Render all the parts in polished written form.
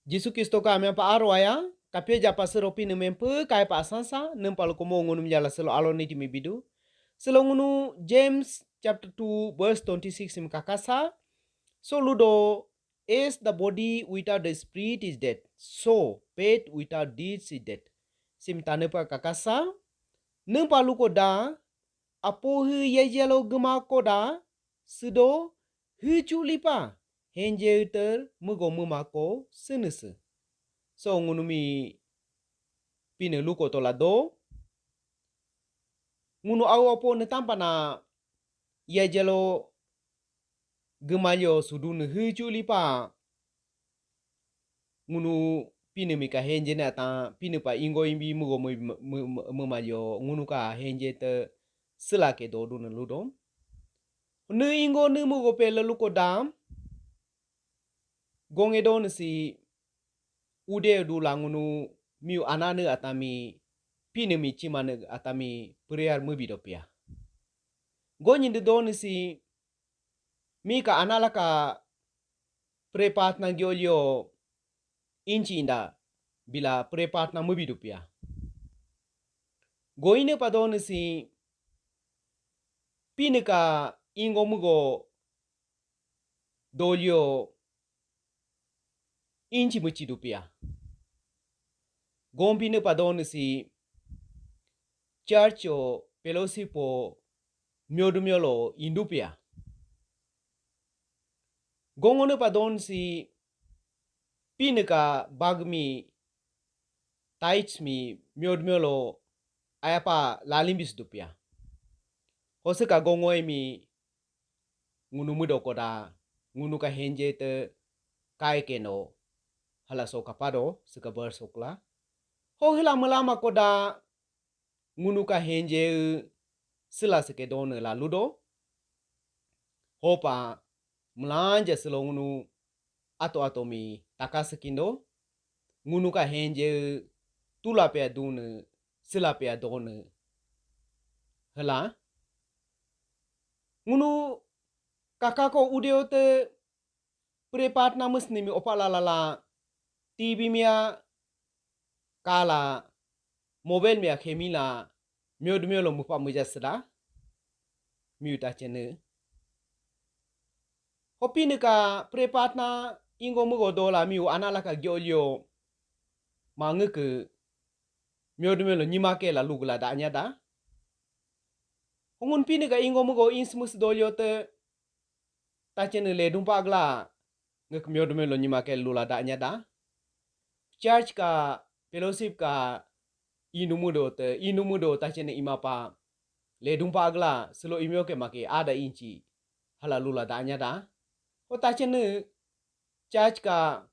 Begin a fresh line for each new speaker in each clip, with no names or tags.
Jisu Kristo kami pa arwaya, kapia japa seropi nemempe kai pa asansa, nempal komo ngunu menjala selo aloni di mibidu. Selo ngunu James chapter 2 verse 26 im kakasa. So ludo is the body without the spirit is dead. So faith without deeds is dead. Sim tane pa kakasa. Nempalu koda apo hu yejelo gema koda sedo hu chulipa henje uter mugo mumako senese. So ngunumi pine luko tolado ngunu au apo netampa na yejelo gemalyo sudun hu chulipa ngunu pine mika henje na ta pine pa ingo imbi mugo mumalyo ngunu ka henje te selake do dun ludom. Nu ingo nu mugo pele luko dam gonge don si ude du langunu miu anane atami pine mi chimane atami priar mubidopia. Gonyin de don si mika analaka prepat na gyolyo inchi inda bila prepat na mubidopia. Goine pa don si pine ka ingo mugo dolyo inchi muchidupia. Gompine pa don si church o fellowship o myodumiolo indupia. Gongone pa don si pine ka bagmi taich mi myodumiolo ayapa lalimbis dupia. Hose ka gongoy mi ngunu mudo koda ngunu ka henje te kai keno halaso kapado seka bersokla. Ho hila melama koda ngunu ka henje sila seke don la ludo. Hopa melanja selo ngunu ato mi takasekindo ngunu ka henje tula pe dun sila pe don hela ngunu kakako udeo te prepat na musnimi opalalala TV mia kala mobile mia khemila myodmyolo mupa mujasda miuta chene hopine ka prepat na ingo mugo dola miu analaka gyolyo mangeke myodmyolo nyimake la lugla da nyada hongun pine ka ingo mugo insmus dolyo te tachene le dumpa agla ngek myodmyolo nyimake lula da nyada church ka fellowship ka inumudo tachene imapa le dumpa agla selo imyoke make ada inchi hala lula da nyada o tachene church ka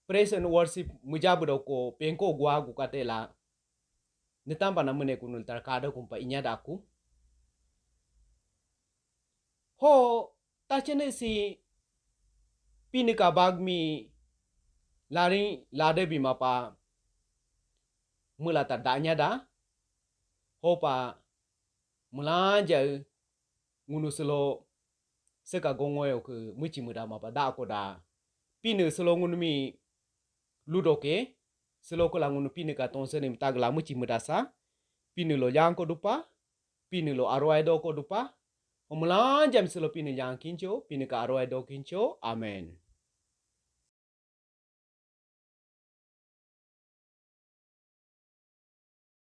praise and worship mujabudo ko penko gua gukatela netamba na mene kunul tarkada kumpa inyada aku ho tachene si pinika bagmi lari lade bimapa mula tardanya da hopa mulanja ngunu selo seka gongoyo ke muci muda mapa da ko da pine selo ngunu mi ludoke selo ko langunu pine ka tonsene mitagla muci muda sa pine lo yang ko dupa pine lo arwai do ko dupa mulanja selo pine yang kincho pine ka arwai do kincho amen.